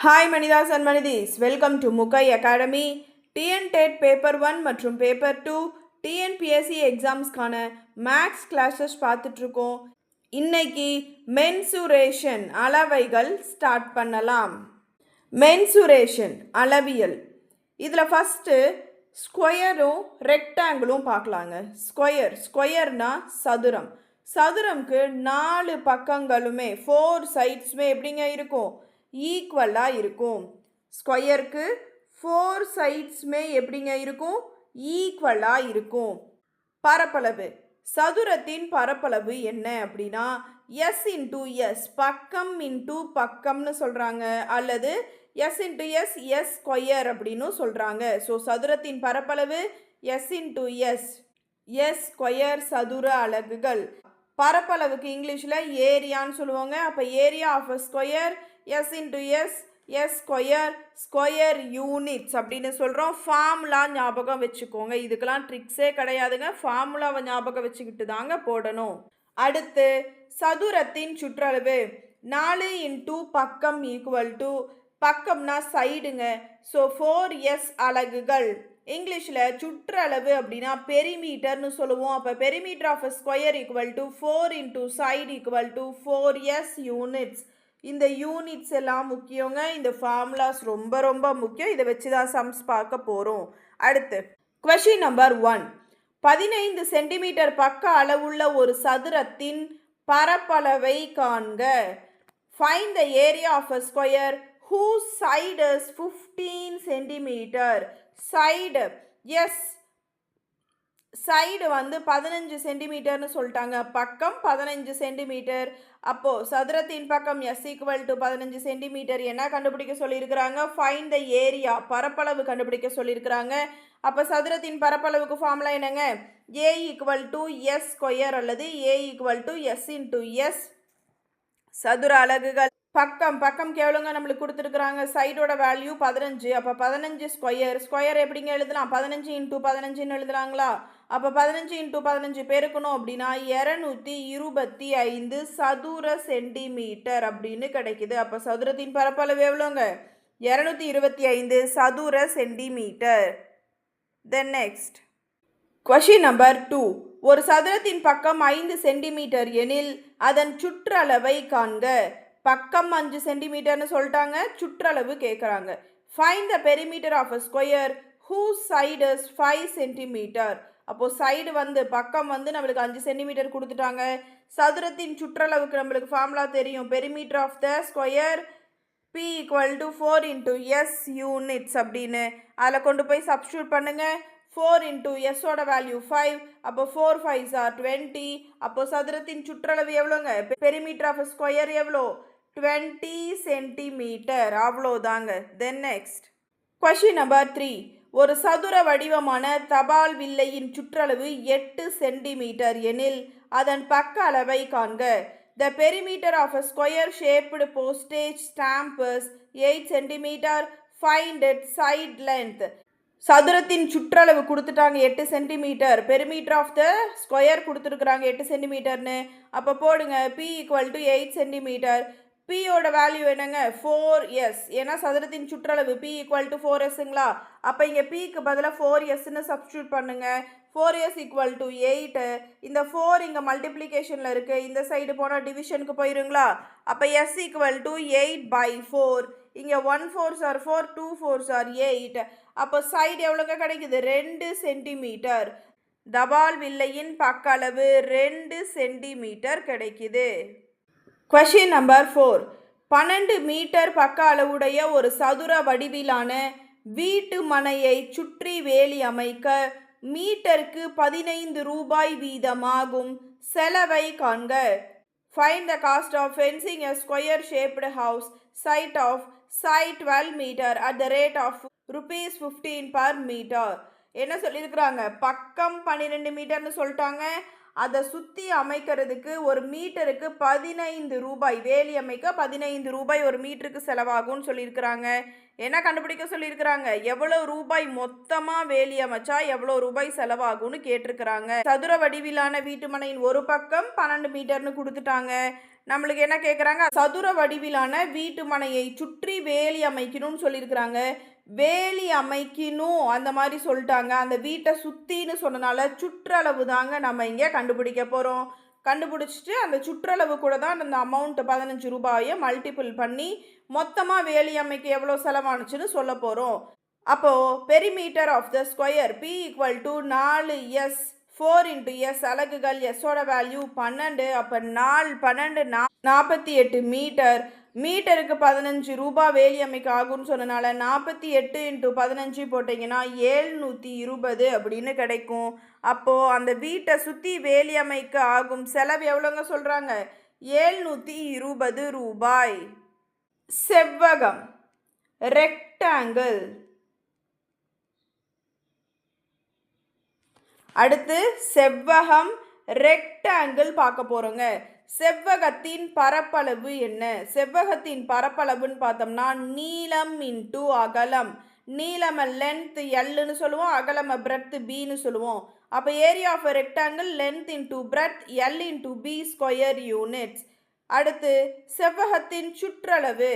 Hi Manidas and Manidis, welcome to Mukai Academy. TN TET paper 1 மற்றும் paper 2 TNPSC எக்ஸாம்ஸ்க்கான maths classes பார்த்துட்ருக்கோம். இன்னைக்கு mensuration அளவைகள் start பண்ணலாம். Mensuration அளவியல். இதில் ஃபஸ்ட்டு ஸ்கொயரும் ரெக்டாங்கிளும் பார்க்கலாங்க. ஸ்கொயர்னா சதுரம். சதுரம்க்கு 4 பக்கங்களுமே 4 சைட்ஸுமே எப்படிங்க இருக்கும்? ஈக்குவலாக இருக்கும். ஸ்கொயருக்கு 4 சைட்ஸுமே எப்படிங்க இருக்கும்? ஈக்குவலாக இருக்கும். பரப்பளவு. சதுரத்தின் பரப்பளவு என்ன அப்படின்னா எஸ் இன்டூ எஸ், பக்கம் இன்டூ பக்கம்னு சொல்கிறாங்க, அல்லது S into S S square அப்படின்னு சொல்கிறாங்க. ஸோ சதுரத்தின் பரப்பளவு S into S, S square சதுர அலகுகள். பரப்பளவுக்கு இங்கிலீஷில் ஏரியான்னு சொல்லுவாங்க. அப்போ area of a square S into S, S square, square units அப்படின்னு சொல்கிறோம். ஃபார்முலா ஞாபகம் வச்சுக்கோங்க. இதுக்கெல்லாம் ட்ரிக்ஸே கிடையாதுங்க. ஃபார்முலாவை ஞாபகம் வச்சுக்கிட்டு தாங்க போடணும். அடுத்து சதுரத்தின் சுற்றளவு 4 இன்டூ பக்கம் ஈக்குவல் டு, பக்கம்னா சைடுங்க. ஸோ 4s அலகுகள். இங்கிலீஷில் சுற்றளவு அப்படின்னா பெரிமீட்டர்னு சொல்லுவோம். அப்போ perimeter of a square equal to 4 into side equal to 4s units. இந்த யூனிட்ஸ் எல்லாம் முக்கியங்க. இந்த ஃபார்முலாஸ் ரொம்ப ரொம்ப முக்கியம். இதை வச்சு தான் சம்ஸ் பார்க்க போகிறோம். அடுத்து கொஷின் நம்பர் 1. 15 சென்டிமீட்டர் பக்க அளவுள்ள ஒரு சதுரத்தின் பரப்பளவை காண்க. Find the area of a square whose side is 15 centimetre. Side S, side வந்து 15 சென்டிமீட்டர்னு சொல்லிட்டாங்க. பக்கம் 15 சென்டிமீட்டர். அப்போது சதுரத்தின் பக்கம் எஸ் ஈக்குவல் டு 15 சென்டிமீட்டர். என்ன கண்டுபிடிக்க சொல்லியிருக்கிறாங்க? ஃபைண்ட் த ஏரியா, பரப்பளவு கண்டுபிடிக்க சொல்லியிருக்கிறாங்க. அப்போ சதுரத்தின் பரப்பளவுக்கு ஃபார்முலா என்னங்க? A equal to S square அல்லது A equal to S into S சதுர அலகுகள். பக்கம் கேவலங்க நம்மளுக்கு கொடுத்துருக்குறாங்க. சைடோட வேல்யூ 15. அப்போ 15 ஸ்கொயர் எப்படிங்க எழுதலாம்? 15 இன்டூ 15ன்னு எழுதலாங்களா? அப்போ 15 இன்டூ 15 பெருக்கணும் அப்படின்னா 225 சதுர சென்டிமீட்டர் அப்படின்னு கிடைக்குது. அப்போ சதுரத்தின் பரப்பளவு எவ்வளோங்க? 225 சதுர centimetre. Then next question number 2. ஒரு சதுரத்தின் பக்கம் 5 சென்டிமீட்டர் எனில் அதன் சுற்றளவை காண்க. பக்கம் 5 சென்டிமீட்டர்னு சொல்லிட்டாங்க, சுற்றளவு கேட்குறாங்க. Find the perimeter of a square whose side is 5 centimetre. அப்போது சைடு வந்து பக்கம் வந்து நம்மளுக்கு 5 சென்டிமீட்டர் கொடுத்துட்டாங்க. சதுரத்தின் சுற்றளவுக்கு நம்மளுக்கு ஃபார்முலா தெரியும். Perimeter of the square P equal to 4 into S units அப்படின்னு அதில் கொண்டு போய் சப்ஸ்டியூட் பண்ணுங்க. 4 இன்டூ எஸ்ஸோட வேல்யூ 5. அப்போ 4 5s are 20. அப்போ சதுரத்தின் சுற்றளவு எவ்வளோங்க? பெரிமீட்டர் ஆஃப் ஸ்கொயர் எவ்வளோ? 20 சென்டிமீட்டர். அவ்வளோதாங்க. Then next question number 3. ஒரு சதுர வடிவமான தபால் வில்லையின் சுற்றளவு 8 சென்டிமீட்டர் எனில் அதன் பக்க அளவை காண்க. The perimeter of a square shaped postage stamp is 8 centimeter. Find its side length. சதுரத்தின் சுற்றளவு கொடுத்துட்டாங்க 8 centimetre. Perimeter of the square கொடுத்துருக்குறாங்க 8 சென்டிமீட்டர்னு. அப்போ போடுங்க P ஈக்குவல் டு 8 சென்டிமீட்டர். பியோட வேல்யூ என்னங்க? 4s. ஏன்னா சதுரத்தின் சுற்றளவு P ஈக்குவல் டு 4sங்களா? அப்போ இங்கே Pக்கு பதிலாக 4sன்னு சப்ஸ்டியூட் பண்ணுங்க. 4s equal to 8. இந்த 4 இங்கே மல்டிப்ளிகேஷனில் இருக்குது. இந்த சைடு போனால் டிவிஷனுக்கு போயிருங்களா? அப்போ s ஈக்குவல் டு 8/4. இங்கே 1 4s are 4, 2 4s are 8. அப்போ சைடு எவ்வளோங்க கிடைக்குது? 2 சென்டிமீட்டர். தபால் வில்லையின் பக்க அளவு 2 சென்டிமீட்டர் கிடைக்குது. Question number 4. 12 மீட்டர் பக்க அளவுடைய ஒரு சதுர வடிவிலான வீட்டு மனையை சுற்றி வேலி அமைக்க மீட்டருக்கு 15 ரூபாய் வீதமாகும். செலவை காண்க. Find the cost of fencing a square shaped house. Site 12 meter at the rate of rupees 15 per meter. என்ன சொல்லியிருக்கிறாங்க? பக்கம் 12 மீட்டர்னு சொல்லிட்டாங்க. அதை சுற்றி அமைக்கிறதுக்கு ஒரு மீட்டருக்கு 15 ரூபாய், வேலி அமைக்க 15 ரூபாய் ஒரு மீட்டருக்கு செலவாகும்னு சொல்லியிருக்கிறாங்க. என்ன கண்டுபிடிக்க சொல்லியிருக்கிறாங்க? எவ்வளோ ரூபாய் மொத்தமாக வேலி அமைச்சா எவ்வளோ ரூபாய் செலவாகும்னு கேட்டிருக்கிறாங்க. சதுர வடிவிலான வீட்டுமனையின் ஒரு பக்கம் 12 மீட்டர்னு கொடுத்துட்டாங்க. நம்மளுக்கு என்ன கேட்குறாங்க, சதுர வடிவிலான வீட்டு மனையை சுற்றி வேலி அமைக்கணும்னு சொல்லியிருக்கிறாங்க. வேலி அமைக்கணும் அந்த மாதிரி சொல்லிட்டாங்க. அந்த வீட்டை சுற்றின்னு சொன்னனால சுற்றளவு தாங்க நம்ம இங்கே கண்டுபிடிக்க போகிறோம். கண்டுபிடிச்சிட்டு அந்த சுற்றளவு கூட தான் அந்த அமௌண்ட் 15 ரூபாயை மல்டிபிள் பண்ணி மொத்தமாக வேலி அமைக்க எவ்வளோ செலவானுச்சுன்னு சொல்ல போகிறோம். அப்போது perimeter of the square P = 4S 4 × S அலகுகள். எஸ்ஸோட வேல்யூ 12. அப்போ 4 12 48 மீட்டர். மீட்டருக்கு 15 ரூபாய் வேலி அமைக்க ஆகும்னு சொன்னனால 48 × 15 போட்டிங்கன்னா 720 அப்படின்னு கிடைக்கும். அப்போது அந்த வீட்டை சுற்றி வேலி அமைக்க ஆகும் செலவு எவ்வளோங்க சொல்கிறாங்க, 720 ரூபாய். செவ்வகம் ரெக்டாங்கிள். அடுத்து செவ்வகம் ரெக்டாங்கிள் பார்க்க போகிறோங்க. செவ்வகத்தின் பரப்பளவு என்ன? செவ்வகத்தின் பரப்பளவுன்னு பார்த்தோம்னா நீளம் இன்ட்டு அகலம். நீளம லென்த் எல்லுன்னு சொல்லுவோம், அகலம பிரெத் பின்னு சொல்லுவோம். அப்போ area of rectangle length into breadth L into B square units. அடுத்து செவ்வகத்தின் சுற்றளவு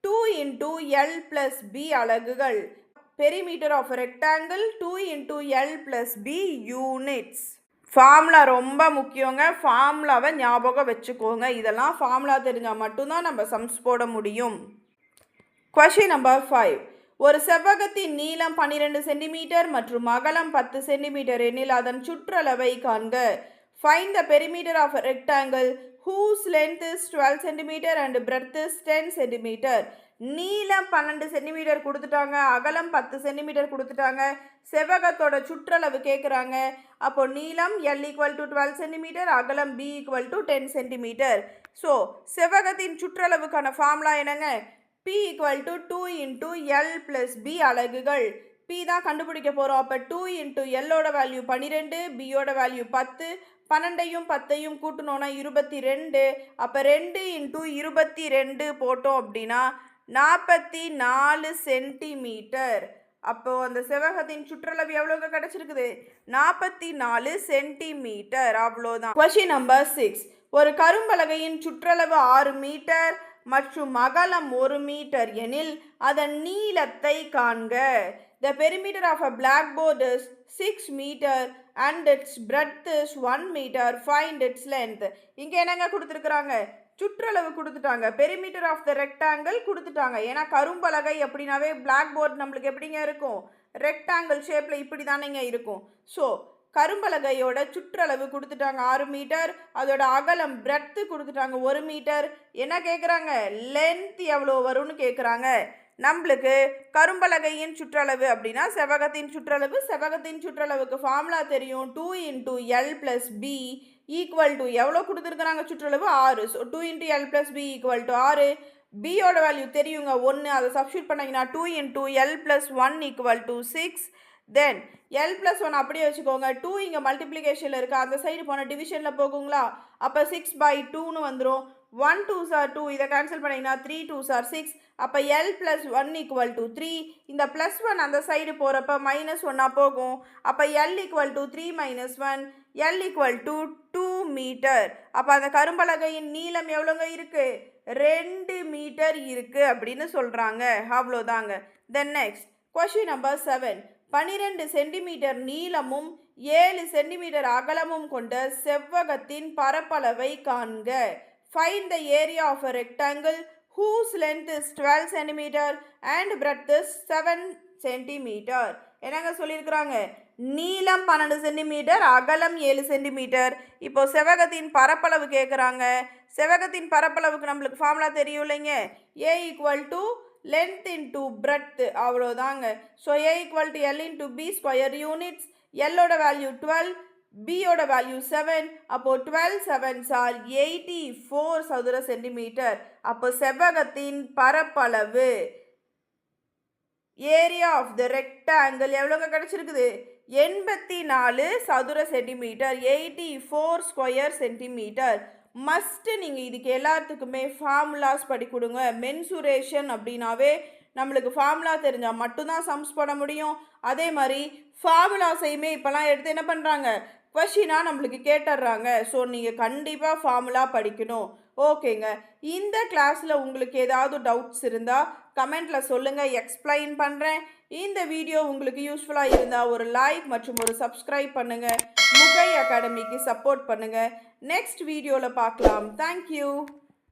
2 × L + B அலகுகள். Perimeter of rectangle 2 × L + B units. Formula ரொம்ப முக்கியங்க. ஃபார்முலாவை ஞாபகம் வச்சுக்கோங்க. இதெல்லாம் ஃபார்முலா தெரிஞ்சால் மட்டும்தான் நம்ம சம்ஸ் போட முடியும். Question number 5. ஒரு செவ்வகத்தின் நீளம் 12 சென்டிமீட்டர் மற்றும் அகலம் 10 சென்டிமீட்டர் எனில் அதன் சுற்றளவை காண்க. Find the perimeter of a rectangle whose length is 12 centimeter and breadth is 10 centimeter. நீளம் 12 சென்டிமீட்டர் கொடுத்துட்டாங்க, அகலம் 10 சென்டிமீட்டர் கொடுத்துட்டாங்க, செவ்வகத்தோட சுற்றளவு கேட்குறாங்க. அப்போ நீளம் L = 12 சென்டிமீட்டர், அகலம் B = 10 சென்டிமீட்டர். ஸோ செவ்வகத்தின் சுற்றளவுக்கான ஃபார்முலா என்னங்க, P = 2 × L + B அலகுகள். P தான் கண்டுபிடிக்க போகிறோம். அப்போ 2 × L ஓட வேல்யூ 12, B ஓட வேல்யூ 10, 12ஐயும் 10ஐயும் கூட்டணும்னா 22. அப்போ 2 × 22 போட்டோம் அப்படின்னா 44 சென்டிமீட்டர். அப்போது அந்த செவ்வகத்தின் சுற்றளவு எவ்வளோங்க கிடச்சிருக்குது, 44 சென்டிமீட்டர். அவ்வளோதான். Question number 6. ஒரு கரும்பலகையின் சுற்றளவு 6 மீட்டர் மற்றும் அகலம் 1 மீட்டர் எனில் அதன் நீளத்தை காண்க. The perimeter of a blackboard is 6 meter and its breadth is 1 meter. Find its length. இங்கே என்னங்க கொடுத்துருக்குறாங்க, சுற்றளவு கொடுத்துட்டாங்க. பெரிமீட்டர் ஆஃப் த ரெக்டாங்கிள் கொடுத்துட்டாங்க. ஏன்னா கரும்பலகை அப்படின்னாவே பிளாக் போர்ட் நம்மளுக்கு எப்படிங்க இருக்கும், ரெக்டாங்கிள் ஷேப்பில் இப்படி தானேங்க இருக்கும். ஸோ கரும்பலகையோட சுற்றளவு கொடுத்துட்டாங்க 6 மீட்டர், அதோட அகலம் பிரெத்து கொடுத்துட்டாங்க 1 மீட்டர். என்ன கேட்குறாங்க, லென்த் எவ்வளோ வரும்னு கேட்குறாங்க. நம்மளுக்கு கரும்பலகையின் சுற்றளவு அப்படின்னா செவ்வகத்தின் சுற்றளவு. செவ்வகத்தின் சுற்றளவுக்கு ஃபார்முலா தெரியும், 2 × L + B = எவ்வளோ கொடுத்துருக்குறாங்க, சுற்றளவு 6. So 2 × L + B = 6. பியோட வேல்யூ தெரியுங்க 1, அதை சப்ஸ்டியூட் பண்ணிங்கன்னா 2 × L + 1 = 6. தென் L + 1 அப்படியே வச்சுக்கோங்க. 2 இங்கே மல்டிப்ளிகேஷனில் இருக்குது, அந்த சைடு போனால் டிவிஷனில் போகுங்களா. அப்போ 6/2ன்னு வந்துடும். 1 2s are 2, இதை கேன்சல் பண்ணிங்கன்னா 3 2s are 6. அப்போ L + 1 = 3. இந்த +1 அந்த சைடு போகிறப்ப -1 போகும். அப்போ L = 3 - 1, L = 2 மீட்டர். அப்போ அந்த கரும்பலகையின் நீளம் எவ்வளோங்க இருக்குது, 2 மீட்டர் இருக்குது அப்படின்னு சொல்கிறாங்க. அவ்வளோதாங்க. Then next Question number 7. 12 centimetre நீளமும் 7 சென்டிமீட்டர் அகலமும் கொண்ட செவ்வகத்தின் பரப்பளவை காண்க. Find the area of a rectangle whose length is 12 centimeter and breadth is 7 centimeter. என்னங்க சொல்லியிருக்கிறாங்க, நீளம் 12 சென்டிமீட்டர், அகலம் 7 சென்டிமீட்டர். இப்போ செவ்வகத்தின் பரப்பளவு கேட்குறாங்க. செவ்வகத்தின் பரப்பளவுக்கு நம்மளுக்கு ஃபார்முலா தெரியும் இல்லைங்க, A = length into breadth. அவ்வளோதாங்க. So A = L × B square units. Lோட வேல்யூ 12, பியோட வேல்யூ 7. அப்போது 12 7s are 84 சதுர சென்டிமீட்டர். அப்போ செவ்வகத்தின் பரப்பளவு ஏரியா ஆஃப் த ரெக்டாங்கிள் எவ்வளோங்க கிடச்சிருக்குது, 84 சதுர சென்டிமீட்டர், 84 ஸ்கொயர் சென்டிமீட்டர். மஸ்ட்டு நீங்கள் இதுக்கு எல்லாத்துக்குமே ஃபார்முலாஸ் படி கொடுங்க. மென்சுரேஷன் அப்படின்னாவே நம்மளுக்கு ஃபார்முலா தெரிஞ்சால் மட்டும்தான் சம்ஸ் போட முடியும். அதே மாதிரி ஃபார்முலாஸையுமே இப்போலாம் எடுத்து என்ன பண்ணுறாங்க, கொஷினாக நம்மளுக்கு கேட்டுடுறாங்க. ஸோ நீங்கள் கண்டிப்பாக ஃபார்முலா படிக்கணும். ஓகேங்க. இந்த கிளாஸில் உங்களுக்கு ஏதாவது டவுட்ஸ் இருந்தால் கமெண்ட்டில் சொல்லுங்கள், எக்ஸ்பிளைன் பண்ணுறேன். இந்த வீடியோ உங்களுக்கு யூஸ்ஃபுல்லாக இருந்தால் ஒரு லைக் மற்றும் ஒரு சப்ஸ்கிரைப் பண்ணுங்கள். முகை அகாடமிக்கு சப்போர்ட் பண்ணுங்கள். நெக்ஸ்ட் வீடியோவில் பார்க்கலாம். தேங்க்யூ.